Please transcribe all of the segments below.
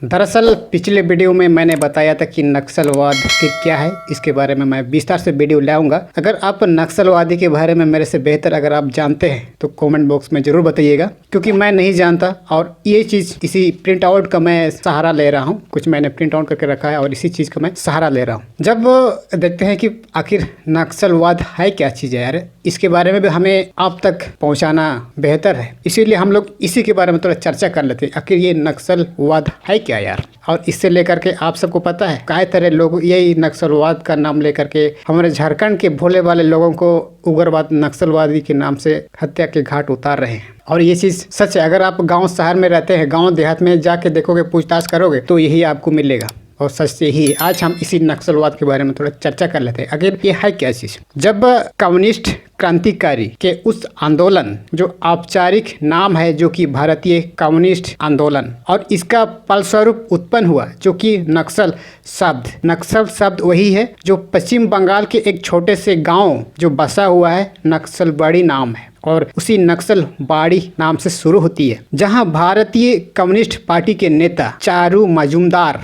दरअसल पिछले वीडियो में मैंने बताया था कि नक्सलवाद क्या है, इसके बारे में मैं विस्तार से वीडियो लाऊंगा। अगर आप नक्सलवादी के बारे में मेरे से बेहतर अगर आप जानते हैं तो कमेंट बॉक्स में ज़रूर बताइएगा, क्योंकि मैं नहीं जानता और ये चीज़ इसी प्रिंट आउट का मैं सहारा ले रहा हूँ। कुछ मैंने प्रिंट आउट करके रखा है और इसी चीज़ का मैं सहारा ले रहा हूँ। जब देखते हैं कि आखिर नक्सलवाद है क्या चीज़ है यार, इसके बारे में भी हमें आप तक पहुँचाना बेहतर है, इसीलिए हम लोग इसी के बारे में थोड़ा चर्चा कर लेते हैं। आखिर ये नक्सलवाद है क्या यार, और इससे लेकर के आप सबको पता है काय तरह लोग यही नक्सलवाद का नाम लेकर के हमारे झारखंड के भोले वाले लोगों को उग्रवाद नक्सलवादी के नाम से हत्या के घाट उतार रहे हैं। और ये चीज़ सच है। अगर आप गांव शहर में रहते हैं, गांव देहात में जाके देखोगे, पूछताछ करोगे तो यही आपको मिलेगा और सच से ही आज हम इसी नक्सलवाद के बारे में थोड़ा चर्चा कर लेते हैं। आखिर ये है क्या चीज़। जब कम्युनिस्ट क्रांतिकारी के उस आंदोलन जो औपचारिक नाम है जो कि भारतीय कम्युनिस्ट आंदोलन, और इसका फलस्वरूप उत्पन्न हुआ जो कि नक्सल शब्द वही है जो पश्चिम बंगाल के एक छोटे से गांव जो बसा हुआ है, नक्सलबाड़ी नाम है, और उसी नक्सलबाड़ी नाम से शुरू होती है, जहां भारतीय कम्युनिस्ट पार्टी के नेता चारू मजूमदार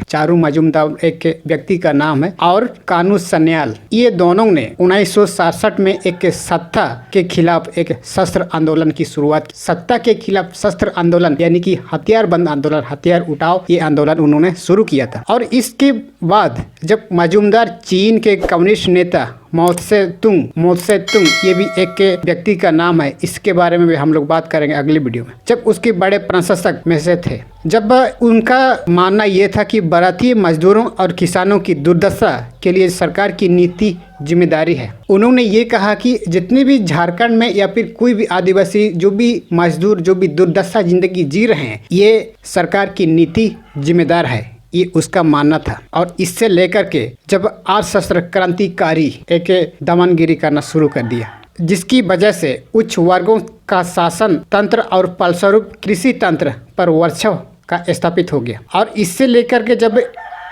एक व्यक्ति का नाम है, और कानू सन्याल, ये दोनों ने 1967 में एक सत्ता के खिलाफ एक शस्त्र आंदोलन की शुरुआत की। सत्ता के खिलाफ शस्त्र आंदोलन यानी कि हथियार बंद आंदोलन, हथियार उठाओ, ये आंदोलन उन्होंने शुरू किया था। और इसके बाद जब मजूमदार चीन के कम्युनिस्ट नेता माओ त्से तुंग, ये भी एक व्यक्ति का नाम है, इसके बारे में भी हम लोग बात करेंगे अगली वीडियो में। जब उसके बड़े प्रशंसक में से थे, जब उनका मानना ये था कि भारतीय मजदूरों और किसानों की दुर्दशा के लिए सरकार की नीति जिम्मेदारी है। उन्होंने ये कहा कि जितने भी झारखंड में या फिर कोई भी आदिवासी जो भी मजदूर जो भी दुर्दशा जिंदगी जी रहे हैं, ये सरकार की नीति जिम्मेदार है, ये उसका मानना था। और इससे लेकर के जब सशस्त्र क्रांतिकारी एक दमनगिरी करना शुरू कर दिया, जिसकी वजह से उच्च वर्गों का शासन तंत्र और फलस्वरूप कृषि तंत्र पर वर्चस्व का स्थापित हो गया। और इससे लेकर के जब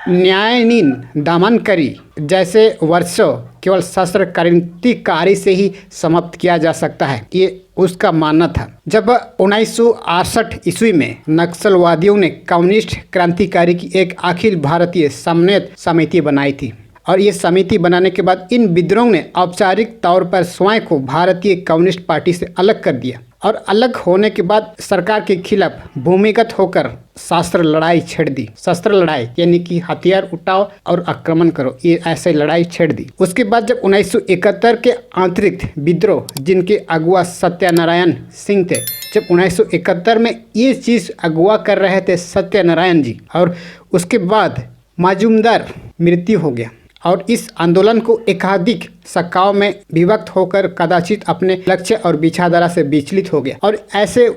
न्यायाधीन दमनकारी जैसे वर्चस्व केवल सशस्त्र क्रांतिकारी से ही समाप्त किया जा सकता है, ये उसका मानना था। जब 1968 ईस्वी में नक्सलवादियों ने कम्युनिस्ट क्रांतिकारी की एक अखिल भारतीय समन्वय समिति बनाई थी, और ये समिति बनाने के बाद इन विद्रोह ने औपचारिक तौर पर स्वयं को भारतीय कम्युनिस्ट पार्टी से अलग कर दिया, और अलग होने के बाद सरकार के खिलाफ भूमिगत होकर शस्त्र लड़ाई छेड़ दी। शस्त्र लड़ाई यानी कि हथियार उठाओ और आक्रमण करो, ये ऐसे लड़ाई छेड़ दी। उसके बाद जब 1971 के आंतरिक विद्रोह, जिनके अगुआ सत्यनारायण सिंह थे, जब 1971 में ये चीज़ अगुआ कर रहे थे सत्यनारायण जी, और उसके बाद मजूमदार मृत्यु हो गया, और इस आंदोलन को एकाधिक शाखाओं में विभक्त होकर कदाचित अपने लक्ष्य और विचारधारा से विचलित हो गया। और ऐसे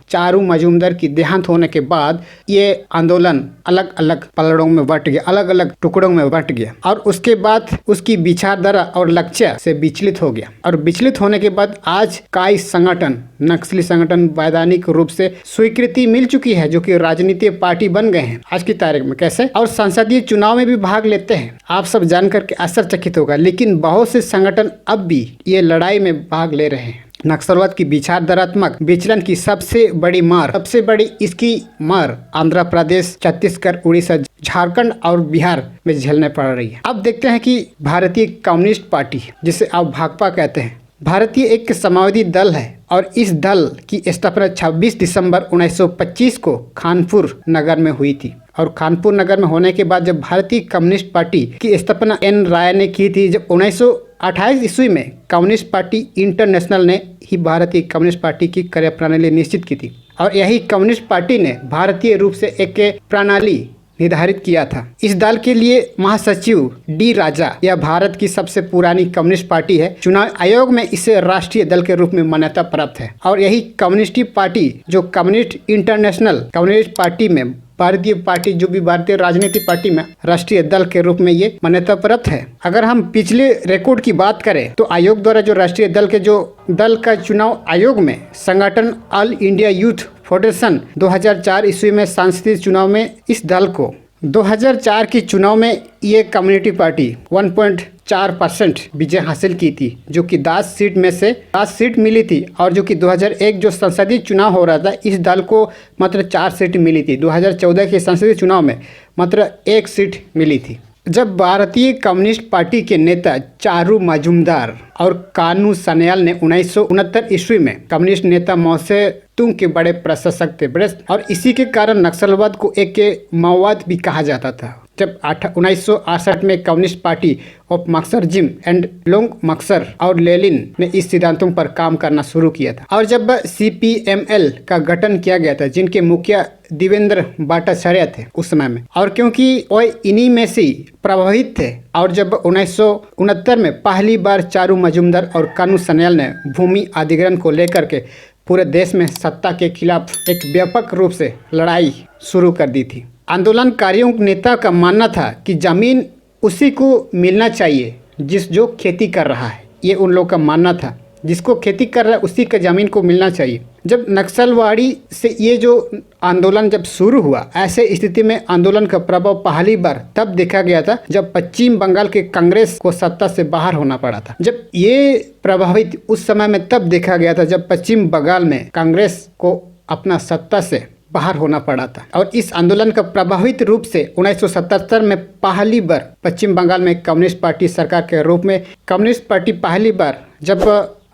चारू मजूमदार की देहांत होने के बाद ये आंदोलन अलग अलग पलड़ों में बट गया, अलग अलग टुकड़ों में बट गया, और उसके बाद उसकी विचारधारा और लक्ष्य से विचलित हो गया। और विचलित होने के बाद आज कई संगठन, नक्सली संगठन वैधानिक रूप से स्वीकृति मिल चुकी है, जो कि राजनीतिक पार्टी बन गए हैं आज की तारीख में। कैसे? और संसदीय चुनाव में भी भाग लेते हैं। आप सब जानकर के आश्चर्यचकित होगा, लेकिन बहुत से संगठन अब भी ये लड़ाई में भाग ले रहे हैं। नक्सलवाद की विचारधारात्मक विचलन की सबसे बड़ी इसकी मार आंध्र प्रदेश, छत्तीसगढ़, उड़ीसा, झारखंड और बिहार में झेलने पड़ रही है। अब देखते हैं कि भारतीय कम्युनिस्ट पार्टी, जिसे आप भाकपा कहते हैं, भारतीय एक समाजवादी दल है, और इस दल की स्थापना 26 दिसंबर 1925 को कानपुर नगर में हुई थी। और कानपुर नगर में होने के बाद जब भारतीय कम्युनिस्ट पार्टी की स्थापना एन राय ने की थी, जब 1928 ईस्वी में कम्युनिस्ट पार्टी इंटरनेशनल ने ही भारतीय कम्युनिस्ट पार्टी की कार्यप्रणाली निश्चित की थी, और यही कम्युनिस्ट पार्टी ने भारतीय रूप से एक प्रणाली निर्धारित किया था। इस दल के लिए महासचिव डी राजा, यह भारत की सबसे पुरानी कम्युनिस्ट पार्टी है। चुनाव आयोग में इसे राष्ट्रीय दल के रूप में मान्यता प्राप्त है। और यही कम्युनिस्ट पार्टी जो कम्युनिस्ट इंटरनेशनल कम्युनिस्ट पार्टी में भारतीय पार्टी, जो भी भारतीय राजनीतिक पार्टी में राष्ट्रीय दल के रूप में ये मान्यता प्राप्त है। अगर हम पिछले रिकॉर्ड की बात करें तो आयोग द्वारा जो राष्ट्रीय दल का चुनाव आयोग में संगठन ऑल इंडिया यूथ फेडरेशन 2004 ईस्वी में सांसदीय चुनाव में इस दल को 2004 के चुनाव में ये कम्युनिटी पार्टी 1.4% विजय हासिल की थी, जो कि 10 सीट में से 10 सीट मिली थी। और जो कि 2001 जो संसदीय चुनाव हो रहा था, इस दल को मात्र 4 सीट मिली थी। 2014 के संसदीय चुनाव में मात्र 1 सीट मिली थी। जब भारतीय कम्युनिस्ट पार्टी के नेता चारू मजूमदार और कानू सन्याल ने 1969 ईस्वी में कम्युनिस्ट नेता मौसे तुंग के बड़े प्रशंसक थे और इसी के कारण नक्सलवाद को एक के माओवाद भी कहा जाता था। जब 1968 में कम्युनिस्ट पार्टी ऑफ मक्सर जिम एंड लोंग मक्सर और लेनिन ने इस सिद्धांतों पर काम करना शुरू किया था। और जब CPML का गठन किया गया था, जिनके मुखिया देवेंद्र भट्टाचार्य थे उस समय में, और क्योंकि वो इन्हीं में से प्रभावित थे, और जब 1969 में पहली बार चारू मजूमदार और कानू सन्याल ने भूमि अधिग्रहण को लेकर के पूरे देश में सत्ता के खिलाफ एक व्यापक रूप से लड़ाई शुरू कर दी थी। आंदोलनकारियों नेता का मानना था कि जमीन उसी को मिलना चाहिए जो खेती कर रहा है। ये उन लोगों का मानना था, जिसको खेती कर रहा है उसी का ज़मीन को मिलना चाहिए। जब नक्सलवाड़ी से ये जो आंदोलन जब शुरू हुआ, ऐसे स्थिति में आंदोलन का प्रभाव पहली बार तब देखा गया था जब पश्चिम बंगाल के कांग्रेस को सत्ता से बाहर होना पड़ा था। जब ये प्रभावित उस समय में तब देखा गया था जब पश्चिम बंगाल में कांग्रेस को अपना सत्ता से बाहर होना पड़ा था। और इस आंदोलन का प्रभावित रूप से 1977 में पहली बार पश्चिम बंगाल में कम्युनिस्ट पार्टी सरकार के रूप में कम्युनिस्ट पार्टी पहली बार जब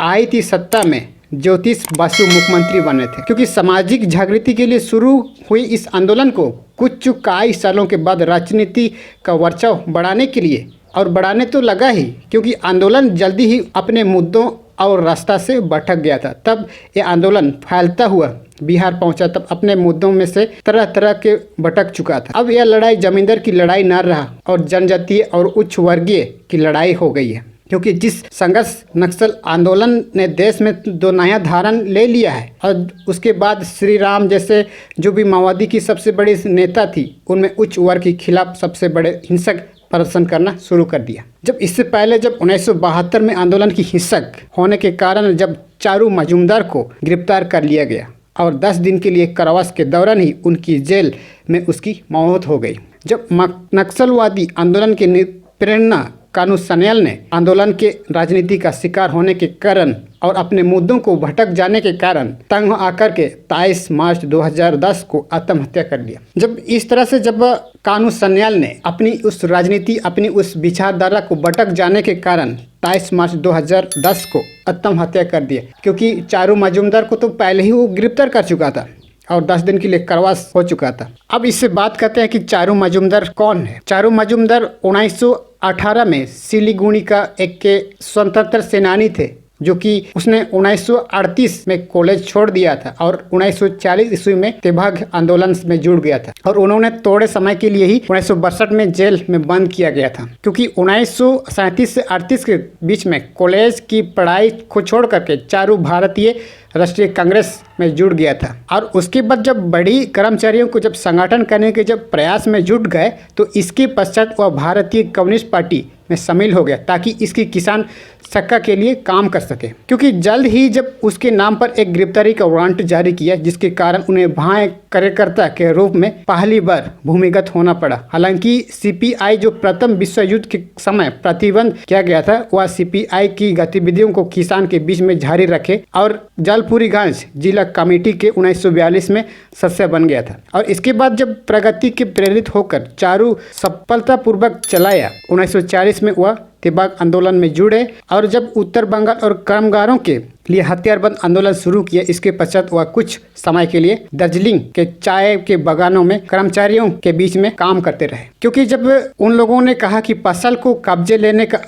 आई थी सत्ता में, ज्योतिष बासु मुख्यमंत्री बने थे। क्योंकि सामाजिक जागृति के लिए शुरू हुई इस आंदोलन को कुछ कई सालों के बाद राजनीति का वर्चस्व बढ़ाने के लिए, और बढ़ाने तो लगा ही, क्योंकि आंदोलन जल्दी ही अपने मुद्दों और रास्ता से भटक गया था। तब ये आंदोलन फैलता हुआ बिहार पहुंचा, तब अपने मुद्दों में से तरह तरह के भटक चुका था। अब यह लड़ाई जमींदार की लड़ाई न रहा और जनजातीय और उच्च वर्गीय की लड़ाई हो गई है। क्योंकि जिस संघर्ष नक्सल आंदोलन ने देश में दो नया धारण ले लिया है, और उसके बाद श्री राम जैसे जो भी माओवादी की सबसे बड़ी नेता थी, उनमें उच्च वर्ग के खिलाफ सबसे बड़े हिंसक प्रदर्शन करना शुरू कर दिया। जब इससे पहले जब 1972 में आंदोलन की हिंसक होने के कारण जब चारू मजूमदार को गिरफ्तार कर लिया गया और 10 दिन के लिए कारावास के दौरान ही उनकी जेल में उसकी मौत हो गई। जब नक्सलवादी आंदोलन की प्रेरणा कानू सन्याल ने आंदोलन के राजनीति का शिकार होने के कारण और अपने मुद्दों को भटक जाने के कारण तंग आकर के 23 मार्च 2010 को आत्महत्या कर लिया। जब इस तरह से जब कानू सन्याल ने अपनी उस राजनीति, अपनी उस विचारधारा को भटक जाने के कारण 23 मार्च 2010 को आत्महत्या कर दिया, क्योंकि चारू मजूमदार को तो पहले ही वो गिरफ्तार कर चुका था और 10 दिन के लिए कारावास हो चुका था। अब इससे बात करते हैं कि चारू मजूमदार कौन है। चारू मजूमदार 1918 में सिलीगुड़ी का एक स्वतंत्र सेनानी थे, जो कि उसने 1938 में कॉलेज छोड़ दिया था और 1940 ईस्वी में तेभाग आंदोलन में जुड़ गया था, और उन्होंने थोड़े समय के लिए ही 1962 में जेल में बंद किया गया था। क्योंकि 1937 से 38 के बीच में कॉलेज की पढ़ाई को छोड़ करके चारू भारतीय राष्ट्रीय कांग्रेस में जुड़ गया था। और उसके बाद जब बड़ी कर्मचारियों को जब संगठन करने के जब प्रयास में जुट गए, तो इसके पश्चात वह भारतीय कम्युनिस्ट पार्टी में शामिल हो गया, ताकि इसकी किसान सक्का के लिए काम कर सके। क्योंकि जल्द ही जब उसके नाम पर एक गिरफ्तारी का वारंट जारी किया, जिसके कारण उन्हें भाई कार्यकर्ता के रूप में पहली बार भूमिगत होना पड़ा। हालांकि CPI जो प्रथम विश्व युद्ध के समय प्रतिबंध किया गया था, वह CPI की गतिविधियों को किसान के बीच में जारी रखे और जलपुरीगंज जिला कमेटी के 1942 में सदस्य बन गया था। और इसके बाद जब प्रगति के प्रेरित होकर चारू सफलतापूर्वक चलाया, 1940 में वह तेभाग आंदोलन में जुड़े, और जब उत्तर बंगाल और कामगारों के लिए हथियारबंद आंदोलन शुरू किया, इसके पश्चात वह कुछ समय के लिए दार्जिलिंग के चाय के बागानों में कर्मचारियों के बीच में काम करते रहे। क्योंकि जब उन लोगों ने कहा कि फसल को कब्जे लेने का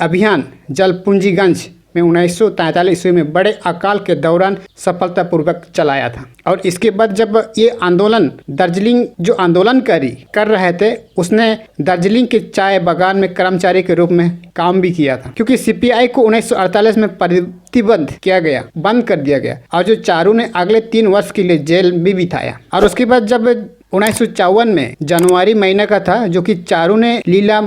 अभियान जलपुंजीगंज में 1943 ईस्वी में बड़े अकाल के दौरान सफलतापूर्वक चलाया था। और इसके बाद जब ये आंदोलन दार्जिलिंग जो आंदोलनकारी कर रहे थे, उसने दार्जिलिंग के चाय बागान में कर्मचारी के रूप में काम भी किया था। क्योंकि CPI को 1948 में प्रतिबंध किया गया, बंद कर दिया गया, और जो चारू ने अगले 3 वर्ष के लिए जेल में बिताया। और उसके बाद जब 1954 में जनवरी महीने का था, जो कि चारू ने लीला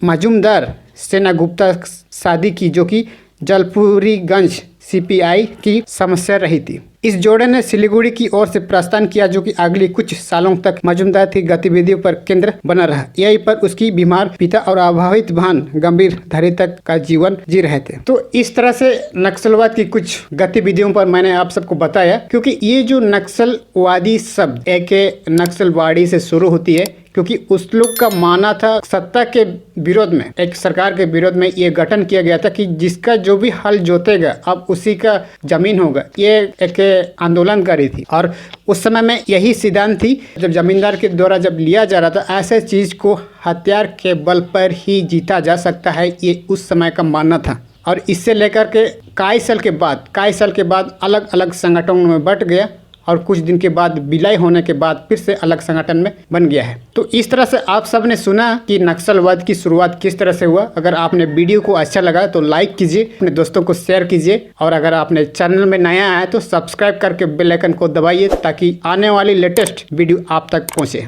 मजूमदार सेना गुप्ता शादी की, जो कि जलपुरीगंज सीपीआई की समस्या रही थी। इस जोड़े ने सिलीगुड़ी की ओर से प्रस्थान किया, जो कि अगली कुछ सालों तक मौजूदा थी गतिविधियों पर केंद्र बना रहा। यहीं पर उसकी बीमार पिता और अभावित बहन गंभीर धैर्य तक का जीवन जी रहे थे। तो इस तरह से नक्सलवाद की कुछ गतिविधियों पर मैंने आप सबको बताया, क्योंकि ये जो नक्सलवादी शब्द एक नक्सलवाड़ी से शुरू होती है, क्योंकि उस लोग का मानना था सत्ता के विरोध में, एक सरकार के विरोध में ये गठन किया गया था कि जिसका जो भी हल जोतेगा अब उसी का जमीन होगा। ये एक आंदोलनकारी थी और उस समय में यही सिद्धांत थी, जब जमींदार के द्वारा जब लिया जा रहा था, ऐसे चीज को हथियार के बल पर ही जीता जा सकता है, ये उस समय का मानना था। और इससे लेकर के कई साल के बाद अलग अलग संगठनों में बंट गया और कुछ दिन के बाद विलय होने के बाद फिर से अलग संगठन में बन गया है। तो इस तरह से आप सब ने सुना कि नक्सलवाद की शुरुआत किस तरह से हुआ। अगर आपने वीडियो को अच्छा लगा तो लाइक कीजिए, अपने दोस्तों को शेयर कीजिए, और अगर आपने चैनल में नया आया तो सब्सक्राइब करके बेल आइकन को दबाइए ताकि आने वाली लेटेस्ट वीडियो आप तक पहुँचे।